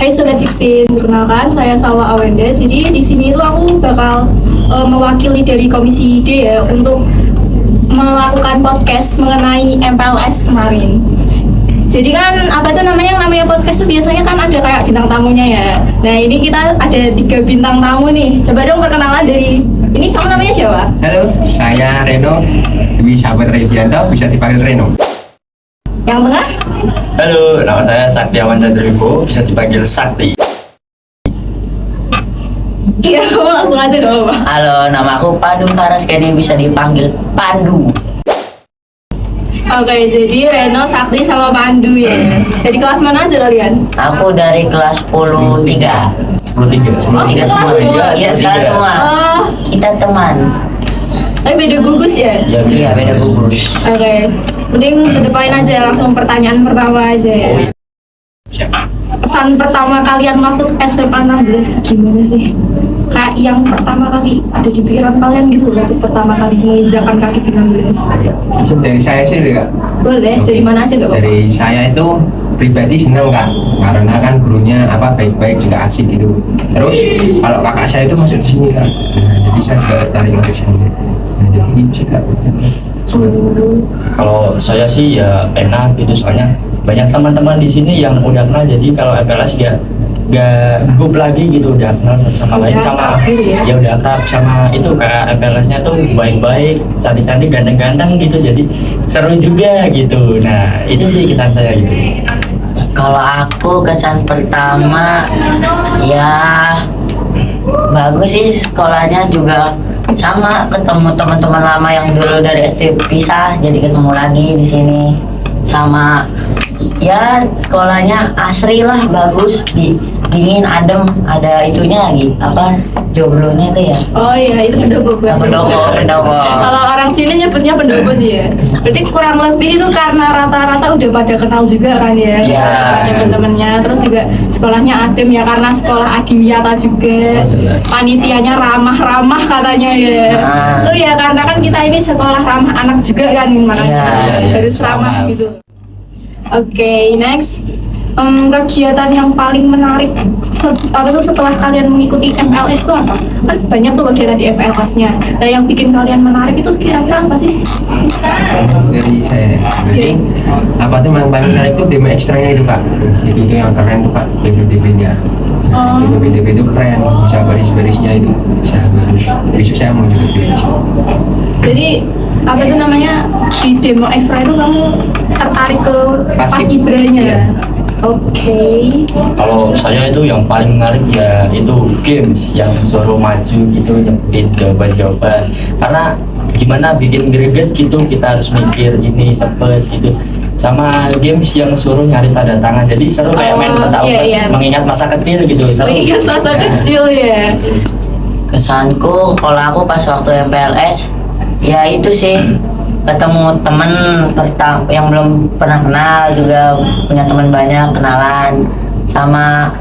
Hai Sobat 16, perkenalkan saya Salwa Awenda. Jadi di sini itu aku bakal mewakili dari Komisi D ya untuk melakukan podcast mengenai MPLS kemarin. Jadi kan apa itu namanya podcast itu biasanya kan ada kayak bintang tamunya ya. Nah ini kita ada 3 bintang tamu nih. Coba dong perkenalan dari ini, kamu namanya siapa? Halo, saya Reno, Dwi Sahabat Redianto, bisa dipanggil Reno. Yang tengah? Halo, nama saya Saktiawan Chandribo, bisa dipanggil Sakti. Iya, kamu langsung aja gak apa-apa. Halo, nama aku Pandu Paraskeni, bisa dipanggil Pandu. Oke, jadi Reno, Sakti, sama Pandu ya. Dari kelas mana aja kalian? Aku dari kelas 10 3. 10 semua. semua. Iya, sekelas semua. Oh, Kita teman. tapi beda gugus ya? Iya, beda gugus. Oke, mending kedepanin aja langsung pertanyaan pertama aja ya. Pesan pertama kalian masuk SMA 16 gimana sih? Kayak yang pertama kali ada di pikiran kalian gitu waktu pertama kali menginjakkan kaki di 16. Langsung dari saya sih Kak. Boleh, dari mana aja gak apa-apa? Dari saya itu pribadi senang Kak, karena kan gurunya baik-baik juga asik gitu. Terus kalau kakak saya itu masuk di sini Kak, nah, jadi saya juga tertarik masuk sini. Nah, jadi gitu Kak. Kalau saya sih ya enak gitu, soalnya banyak teman-teman di sini yang udah kenal, jadi kalau MPLS gak gugup lagi gitu, udah kenal satu sama lain, sama ya udah akrab sama itu kayak MPLS-nya tuh baik-baik, cantik-cantik, ganteng-ganteng gitu, jadi seru juga gitu. Nah itu sih kesan saya gitu. Kalau aku kesan pertama ya bagus sih, sekolahnya juga sama, ketemu teman-teman lama yang dulu dari SD pisah jadi ketemu lagi di sini. Sama ya sekolahnya asri lah, bagus, dingin, adem, ada itunya lagi apa joglonya itu ya. Oh iya, itu pendopo. Pendopo. Kalau orang sini nyebutnya pendopo sih ya. Berarti kurang lebih itu karena rata-rata udah pada kenal juga kan ya, Iya. teman-temannya. Terus juga sekolahnya adem ya, karena sekolah adiwiyata juga. Panitianya ramah-ramah katanya ya. Nah. Itu ya karena kan kita ini sekolah ramah anak juga kan, makanya Iya, harus ramah gitu. Oke, next. Kegiatan yang paling menarik setelah kalian mengikuti MPLS itu apa? Kan banyak tuh kegiatan di MPLS-nya. Nah, yang bikin kalian menarik itu kira-kira apa sih? Dari saya, berarti apa tuh yang paling menarik itu demo ekstranya itu Kak. Jadi itu yang keren tuh Kak, DPD-nya. Oh. DPD itu keren, bisa baris-barisnya itu bisa bagus. Besok saya mau juga di sini. Jadi apa itu namanya, di demo ekstra itu kamu tertarik ke pas ibranya? Iya. Oke. Kalau saya itu yang paling menarik ya itu games yang suruh maju gitu, nyebutin jawaban-jawaban, karena gimana bikin greget gitu, kita harus mikir ini cepet gitu. Sama games yang suruh nyari tanda tangan, jadi seru kayak main petak umpet, iya. mengingat masa kecil gitu, seru. Mengingat masa kecil ya. Kesanku kalau aku pas waktu MPLS ya itu sih, ketemu temen yang belum pernah kenal, juga punya teman banyak, kenalan sama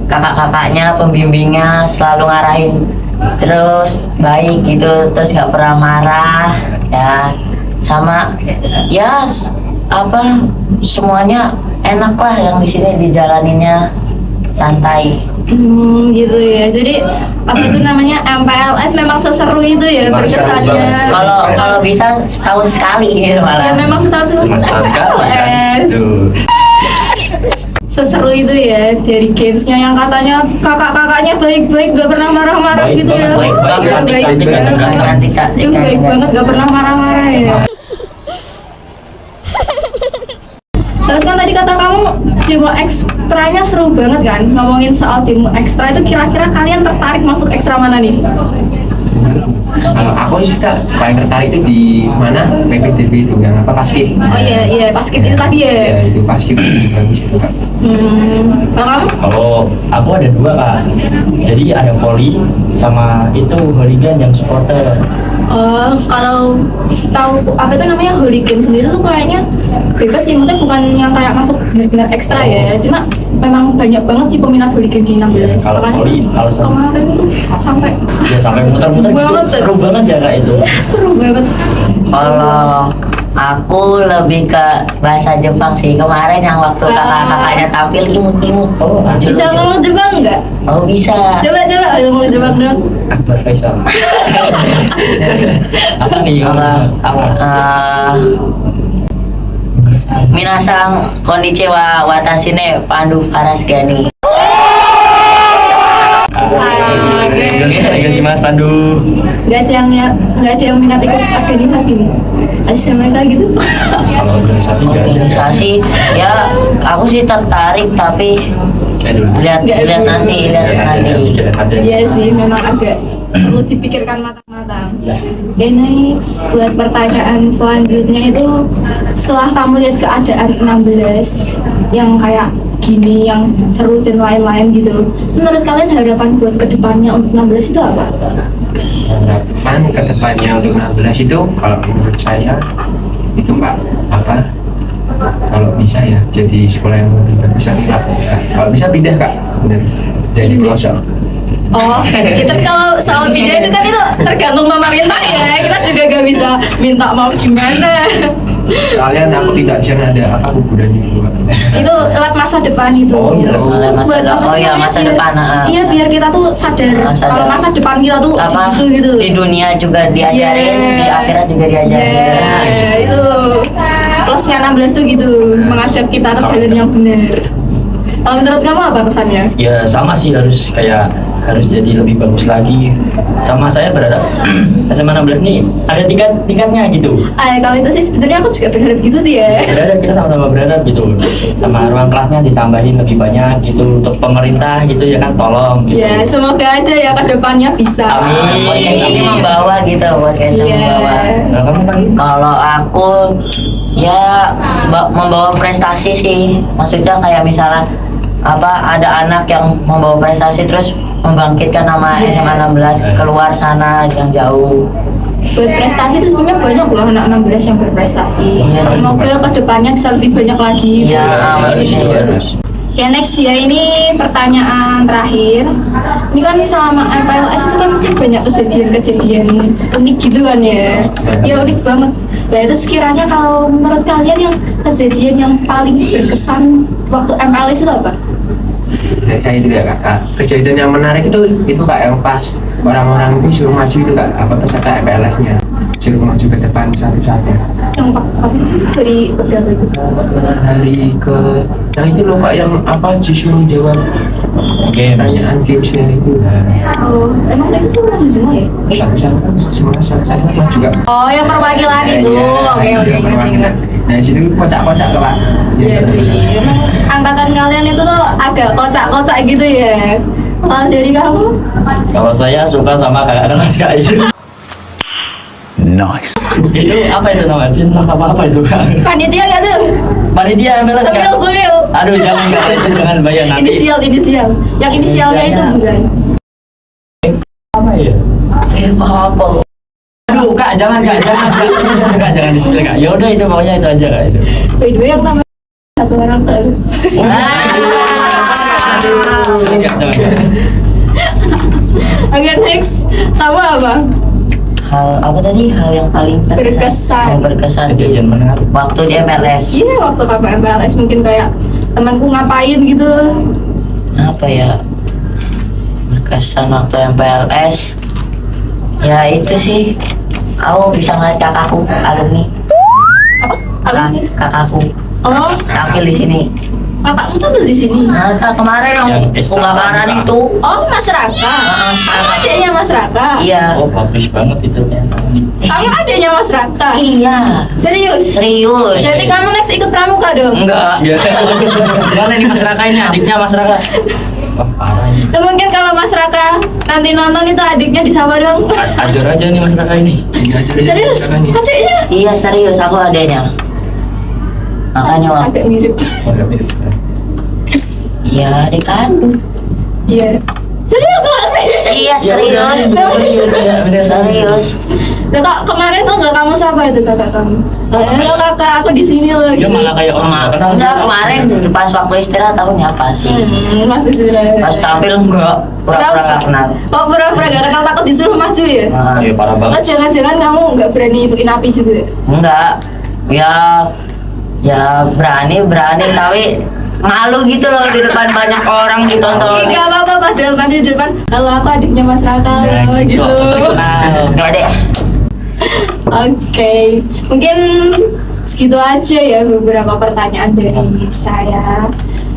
kakak-kakaknya, pembimbingnya selalu ngarahin, terus baik gitu, terus nggak pernah marah ya, sama ya apa semuanya enak lah yang di sini, dijalaninnya santai. Gitu ya. Jadi apa itu namanya, MPLS memang seseru itu ya Memang seru berkesannya. banget. Kalau bisa setahun sekali gitu Ya malah. memang setahun sekali. Setahun sekali kan. MPLS. Tuh. Seseru itu ya, dari gamesnya yang katanya kakak-kakaknya baik-baik, gak pernah marah-marah Baik gitu ya. banget, baik banget, Iya, cantik-cantik, banget. ganteng-ganteng. Cantik-cantik, Itu baik ganteng-ganteng. banget, gak pernah marah-marah ya. Terus kan tadi kata kamu demo ekstranya seru banget kan. Ngomongin soal demo ekstra itu, kira-kira kalian tertarik masuk ekstra mana nih? Kalau aku sih Kak, paling tertarik itu di mana PPDB itu yang apa Paskib. Oh iya, Paskib itu tadi ya. Ya itu Paskib bagus itu Kak. Kalau kamu? Kalau aku ada 2 Kak, jadi ada volley sama itu hooligan yang supporter. Kalau tahu apa itu namanya hooligan sendiri tuh kayaknya bebas sih, maksudnya bukan yang kayak masuk benar-benar ekstra ya, cuma memang banyak banget sih peminat hooligan di 16. Kalau volley, kalau kemarin tuh sampai ya sampai muter-muter gitu, Banget. seru banget ya Kak itu. seru banget. Kalau Aku lebih ke bahasa Jepang sih. Kemarin yang waktu kakak-kakaknya tampil imut-imut. Oh, Bisa ngomong Jepang nggak? Oh bisa. Coba ngomong Jepang dong. Akbar Faisal. Apa nih? Apa? Minasang konnichiwa watashi ne Pandu Farasgani. Terima kasih Mas Pandu. Nggak ada yang minat ikut organisasi nih. SMK gitu. Kalau organisasi nggak ada. Organisasi ya aku sih tertarik tapi lihat nanti. Iya sih, memang agak perlu dipikirkan matang-matang. Oke, next buat pertanyaan selanjutnya itu setelah kamu lihat keadaan 16 yang kayak gini, yang seru dan lain-lain gitu, menurut kalian harapan buat kedepannya untuk 16 itu apa? Harapan kedepannya untuk 16 itu kalau menurut saya itu Pak, apa, kalau bisa ya jadi sekolah yang lebih bagus lagi Kak. Kalau bisa pindah Kak, bener, jadi pelosok. Oh, ya, tapi kalau soal pindah itu kan itu tergantung pemerintah ya. Kita juga gak bisa minta mau gimana. Soalnya aku tidak sana ada apa kuburan itu Pak. Itu lewat masa depan itu. Oh, iya. Masa depan. Iya, biar kita tuh sadar kalau masa depan kita tuh di situ gitu. Di dunia juga diajarin, di akhirat juga diajarin. Iya, itu plusnya 16 tuh gitu, mengajak kita ke jalan yang benar. Kalau menurut kamu apa pesannya? Ya sama sih, harus jadi lebih bagus lagi. Sama saya berharap SMA 16 nih ada tingkatnya gitu. Kalau itu sih sebenarnya aku juga berharap gitu sih ya. Berharap, kita sama-sama berharap gitu. Sama ruang kelasnya ditambahin lebih banyak gitu, untuk pemerintah gitu ya kan, tolong gitu. Ya, semoga aja ya ke depannya bisa. Amin. Podcast ini membawa gitu, podcast Iya. membawa. Nah, kamu kan Kalau aku ya membawa prestasi sih. Maksudnya kayak misalnya ada anak yang membawa prestasi terus membangkitkan nama Iya. SMA 16 keluar sana yang jauh. Buat prestasi itu sebenarnya banyak loh anak 16 yang berprestasi. Iya sih. Semoga ke depannya bisa lebih banyak lagi. Iya, harus amin. itu harus. Oke, next ya, ini pertanyaan terakhir. Ini kan selama MPLS itu kan mesti banyak kejadian-kejadian unik gitu kan ya. Ya unik banget. Nah itu sekiranya kalau menurut kalian yang kejadian yang paling berkesan waktu MPLS itu apa? Dan saya juga Kak, kejadian yang menarik itu Kak, yang pas orang-orang itu suruh maju itu Kak, apa peserta MPLS-nya suruh maju ke depan satu-satu. Yang kapan sih dari beberapa itu? Hari ke yang itu loh Pak, yang apa disuruh jawab Games. pertanyaan gamesnya itu. Oh, emang itu semua maju semua ya? Satu-satu maju Kak. Oh, yang perwakilan itu. Oke, perwakilan. Nah situ kocak-kocak Kak. Iya sih, emang angkatan kalian itu tuh agak kocak-kocak gitu ya. Kalau dari kamu? Kalau saya suka sama kakak kelas kayak itu. Nice. Itu apa itu namanya? Cinta apa itu Kak? Panitia nggak tuh? Panitia MLS Kak? Semil. Aduh jangan Kak, itu jangan bayar nanti. Inisial. Yang inisialnya itu bukan. Apa ya? Apa? Aduh Kak, jangan Kak, jangan di spill Kak. Ya udah itu pokoknya itu aja Kak itu. By the way, yang namanya satu orang baru. Aduh, jangan. Oke, next. Kamu apa? Hal apa tadi? Hal yang paling Berkesan. berkesan di Kejadian menarik. waktu di MLS. Iya, waktu kamu MPLS mungkin kayak temanku ngapain gitu. Apa ya? Berkesan waktu MPLS. Ya itu sih. Aku bisa ngeliat kakakku alumni. Alumni? Kakakku Oh, tampil di sini. kakakmu tuh di sini. Nah, kemarin yang Yang Islam. kebakaran itu. Oh, Mas Raka. Kamu adiknya Mas Raka. Iya. Oh bagus banget itu. Kamu adiknya Mas Raka. Iya. Serius? Serius. Jadi kamu next ikut pramuka dong? Enggak. Gimana nih Mas Raka ini, adiknya Mas Raka? Wah parah ini. Tuh, mungkin kalau Mas Raka nanti nonton itu adiknya disapa dong. Ajar aja nih Mas Raka ini. Serius? Adiknya? Iya serius aku adanya. Makanya waktu Agak mirip. iya adik kandung. Iya. Serius masih? Iya serius. Serius. Nah, kak, kemarin tuh nggak kamu sapa itu kakak kamu? Halo kakak, aku di sini loh. Dia malah kayak orang nggak kenal. Enggak kemarin pas waktu istirahat aku nyapa sih. Masih tidak. Pas tampil enggak pura-pura nggak kenal. Kok pura-pura gak kenal takut disuruh maju ya? Nah, Iya parah Oh, banget. jangan-jangan kamu nggak berani ituin api juga? enggak. Ya berani tapi malu gitu loh di depan banyak orang ditonton. Gak apa-apa, padahal nanti di depan kalau aku adiknya Mas Raka gitu. Nggak deh. Oke, mungkin segitu aja ya beberapa pertanyaan dari saya.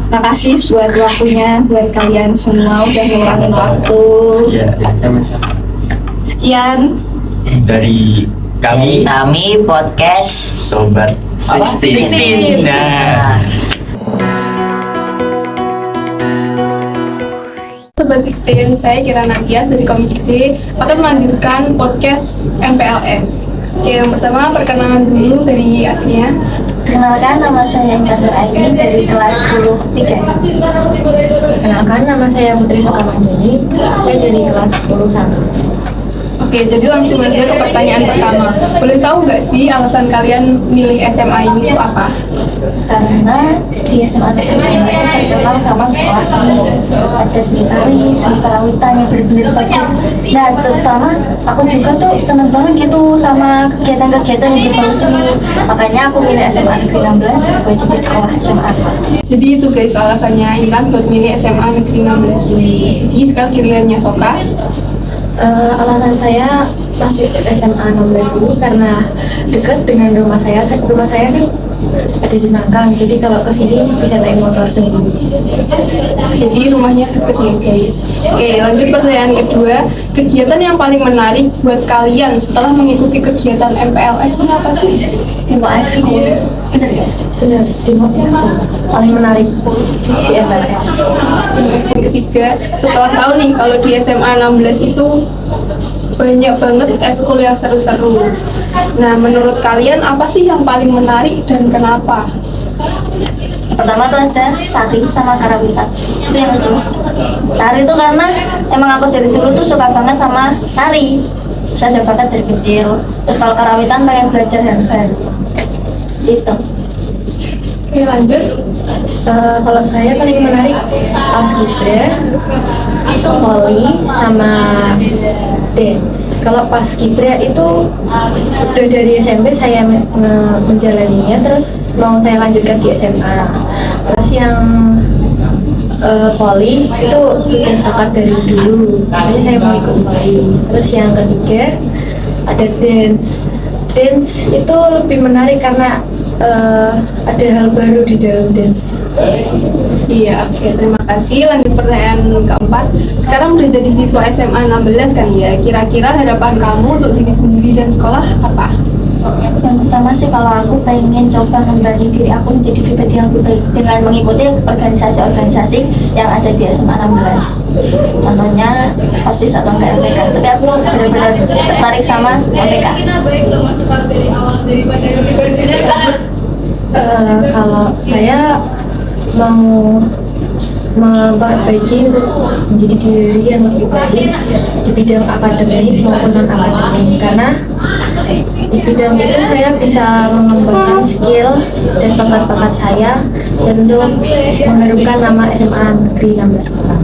Makasih buat waktunya, buat kalian semua udah ngeluangin waktu. Ya, sama-sama. Sekian. dari Dari kami kami podcast Sobat 16. Nah, Sobat 16, saya Kira Nadia dari Komisi D akan melanjutkan podcast MPLS. Oke, yang pertama perkenalan dulu dari Agnia. Perkenalkan, nama saya Indah Aini dari kelas 10 3. Perkenalkan, nama saya Putri Sokamandini, saya dari kelas 10 1. Oke, jadi langsung aja ke pertanyaan pertama. Boleh tahu nggak sih alasan kalian milih SMA ini itu apa? Karena di SMA Negeri 16 itu terkenal sama sekolah seni. Ada seni tari, seni karawitan yang benar-benar bagus. Nah, terutama aku juga tuh seneng banget gitu sama kegiatan-kegiatan yang berbau seni. Makanya aku milih SMA Negeri 16 buat jadi sekolah SMA. Jadi itu guys alasannya Intan buat milih SMA Negeri 16 ini. Jadi sekarang gilirannya Soka. Alasan saya masuk SMA 16 ini karena dekat dengan rumah saya. Rumah saya kan ada di Nangkang, jadi kalau ke sini bisa naik motor sendiri. Jadi rumahnya deket ya guys. Oke, lanjut pertanyaan kedua. Kegiatan yang paling menarik buat kalian setelah mengikuti kegiatan MPLS ini apa sih? Demo ekskul, bener ya? Bener, demo ekskul paling menarik di FLS. Yang ketiga, setelah tahu nih kalau di SMA 16 itu banyak banget eskul yang seru-seru. Nah, menurut kalian apa sih yang paling menarik dan kenapa? Pertama tuh ada tari sama karawitan. Itu yang kedua. Tari itu karena emang aku dari dulu tuh suka banget sama tari. Saya ada bakat dari kecil. Terus kalau karawitan pengen belajar hal baru. Gitu. Oke, lanjut. Kalau saya paling menarik paskibra, volley, sama dance. Kalau paskibra itu udah dari SMP saya menjalaninya, terus mau saya lanjutkan di SMA. Terus yang volley itu sudah bakat dari dulu, makanya saya mau ikut volley. Terus yang ketiga ada dance. Dance itu lebih menarik karena ada hal baru di dalam dance. Iya, oke, terima kasih. Lanjut pertanyaan keempat. Sekarang udah jadi siswa SMA 16 kan ya. Kira-kira harapan kamu untuk diri sendiri dan sekolah apa? Yang pertama sih kalau aku pengen coba membangun diri aku menjadi pribadi yang lebih baik dengan mengikuti organisasi-organisasi yang ada di SMA 16. Contohnya OSIS atau enggak MPK. Tapi aku benar-benar tertarik sama MPK. Kalau saya mau memperbaiki untuk menjadi diri yang lebih baik di bidang akademik maupun non akademik, karena di bidang itu saya bisa mengembangkan skill dan bakat-bakat saya dan untuk mengharumkan nama SMA Negeri 16 Malang.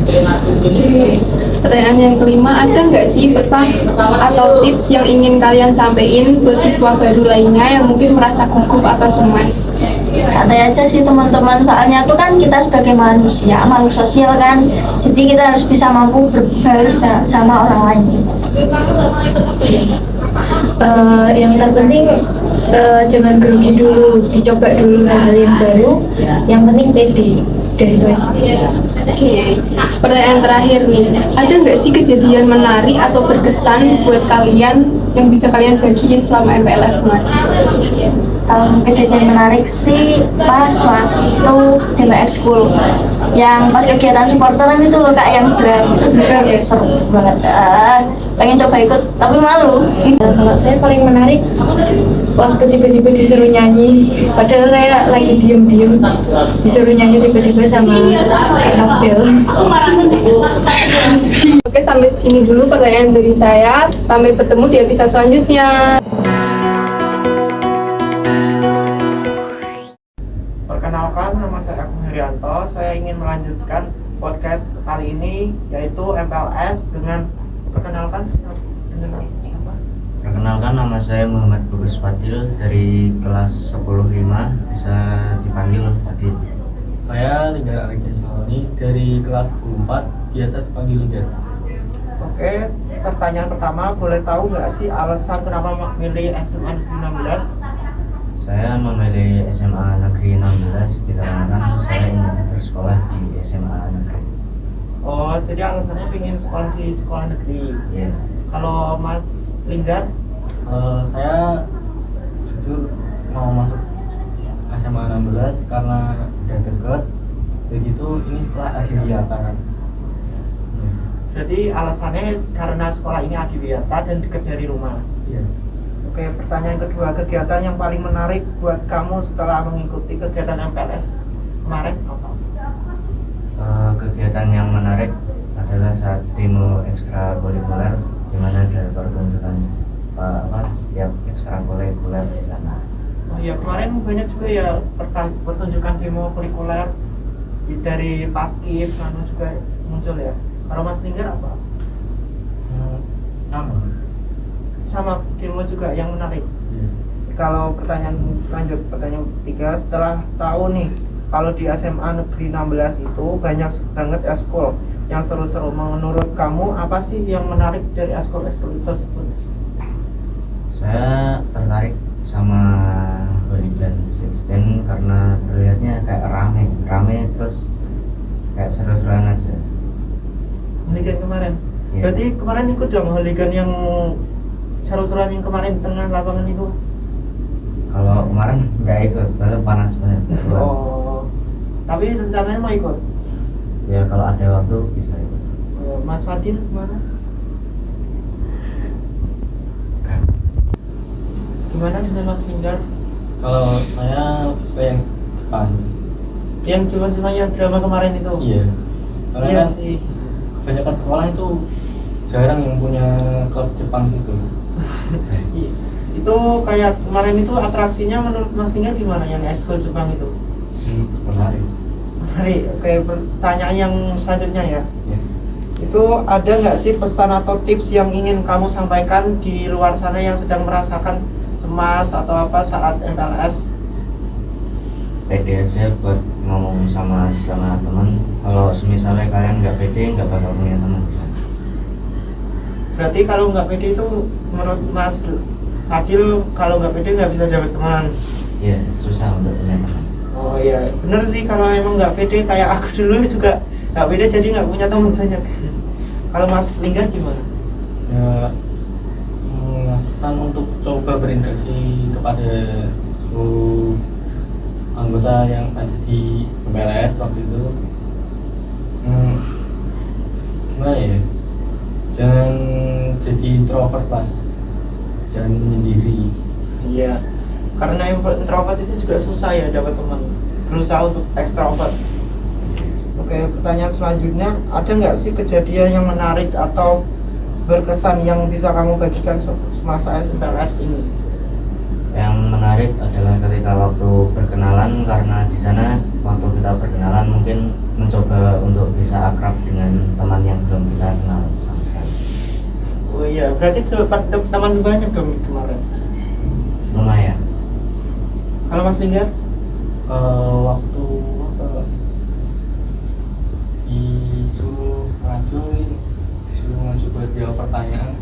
Pertanyaan yang kelima, ada nggak sih pesan atau tips yang ingin kalian sampaikan buat siswa baru lainnya yang mungkin merasa gugup atau cemas? Santai aja sih teman-teman, soalnya tuh kan kita sebagai manusia, makhluk sosial kan, jadi kita harus bisa mampu berbaur sama orang lain gitu. Yang terpenting jangan grogi dulu, dicoba dulu hal-hal yang baru, yang penting pede, dari itu aja. Oke, pertanyaan terakhir nih, ada nggak sih kejadian menarik atau berkesan buat kalian yang bisa kalian bagiin selama MPLS kemarin? Kalau kejadian menarik sih pas waktu demo ekskul yang pas kegiatan supporteran itu loh kak, yang drum itu bener seru banget. Pengen coba ikut tapi malu. Kalau saya paling menarik waktu tiba-tiba disuruh nyanyi, padahal saya lagi diem-diem disuruh nyanyi tiba-tiba sama Kak Nobel. Oke, sampai sini dulu pertanyaan dari saya. Sampai bertemu di episode selanjutnya. Perkenalkan, nama saya Agung Herianto. Saya ingin melanjutkan podcast kali ini, yaitu MPLS dengan perkenalkan dengan apa? Perkenalkan, nama saya Muhammad Bagus Fadil dari kelas 10-5, bisa dipanggil Fadil. Saya Ligar Arifin Saloni dari kelas 4, biasa dipanggil Ligar. Oke, pertanyaan pertama, boleh tahu nggak sih alasan kenapa memilih SMA Negeri 16? Saya memilih SMA Negeri 16 dikarenakan saya ingin bersekolah di SMA Negeri. Oh, jadi alasannya pengen sekolah di sekolah negeri. Ya, Kalau Mas Linggar, Saya jujur mau masuk SMA 16 karena udah deket. Begitu ini setelah adiwiyata. jadi alasannya karena sekolah ini adiwiyata dan dekat dari rumah. Iya. Oke, pertanyaan kedua, kegiatan yang paling menarik buat kamu setelah mengikuti kegiatan MPLS kemarin apa? Kegiatan yang menarik adalah saat demo ekstrakurikuler, di mana ada pertunjukan setiap ekstrakurikuler di sana. Oh iya, kemarin banyak juga ya pertunjukan demo kurikuler dari Paskib, kan juga muncul ya. Kalau Mas Linggar apa? Sama. Sama demo juga yang menarik. Iya. Kalau pertanyaan lanjut, pertanyaan ketiga, setelah tahu nih kalau di SMA Negeri 16 itu banyak banget eskul yang seru-seru. Menurut kamu apa sih yang menarik dari eskul-eskul tersebut? Saya tertarik sama Hooligan 16 karena terlihatnya kayak rame terus kayak seru-seruan aja. Hooligan kemarin? Iya. Berarti kemarin ikut dong Hooligan yang seru-seruan yang kemarin di tengah lapangan itu? Kalau kemarin nggak ikut, soalnya panas banget. Oh, tapi rencananya mau ikut? Ya kalau ada waktu bisa ikut. Mas Fadil gimana? Gimana dengan Mas Linggar? Kalau saya suka yang Jepang. Yang cuma yang drama kemarin itu? Iya. Karena Iya kan sih. kebanyakan sekolah itu jarang yang punya klub Jepang gitu. Itu kayak kemarin itu atraksinya menurut Mas Linggar gimana yang eskul Jepang itu? Menarik. Menarik. Oke, pertanyaan yang selanjutnya ya. Ya. Itu ada nggak sih pesan atau tips yang ingin kamu sampaikan di luar sana yang sedang merasakan cemas atau apa saat MPLS? Pede aja buat ngomong sama sesama teman. Kalau misalnya kalian nggak pede, nggak bakal punya teman. Berarti kalau nggak pede itu menurut Mas Fadil, kalau nggak pede nggak bisa dapat teman? Iya, susah untuk punya teman. Oh iya, bener sih, kalau emang nggak pede kayak aku dulu juga nggak pede jadi nggak punya teman banyak. Kalau Mas Linggar gimana? Ya, ngasih pesan untuk coba berinteraksi kepada seluruh anggota yang ada di MPLS waktu itu. Gimana ya? Jangan jadi introvert lah, jangan menyendiri. Iya, karena introvert itu juga susah ya dapat teman. Berusaha untuk ekstrovert. Oke, pertanyaan selanjutnya, ada nggak sih kejadian yang menarik atau berkesan yang bisa kamu bagikan semasa MPLS ini? Yang menarik adalah ketika waktu berkenalan, karena di sana waktu kita berkenalan mungkin mencoba untuk bisa akrab dengan teman yang belum kita kenal sama sekali. Oh iya, berarti dapat teman banyak dong kemarin. Lumayan. Kalau Mas Linggar? Waktu disuruh maju buat jawab pertanyaan,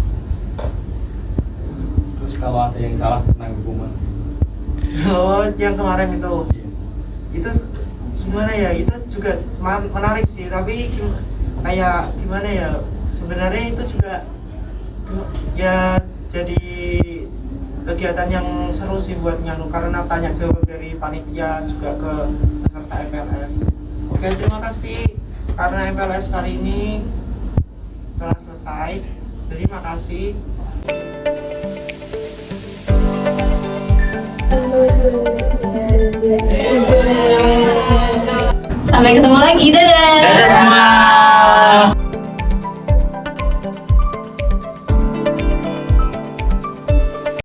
terus kalau ada yang salah kena hukuman. Oh, yang kemarin itu. Iya. Itu gimana ya? Itu juga menarik sih, tapi kayak gimana ya? Sebenarnya itu juga ya jadi kegiatan yang seru sih buat Nyanu, karena tanya jawab dari panitia juga ke peserta MPLS. Oke, terima kasih karena MPLS kali ini telah selesai. Terima kasih. Sampai ketemu lagi, dadah. Dadah semua.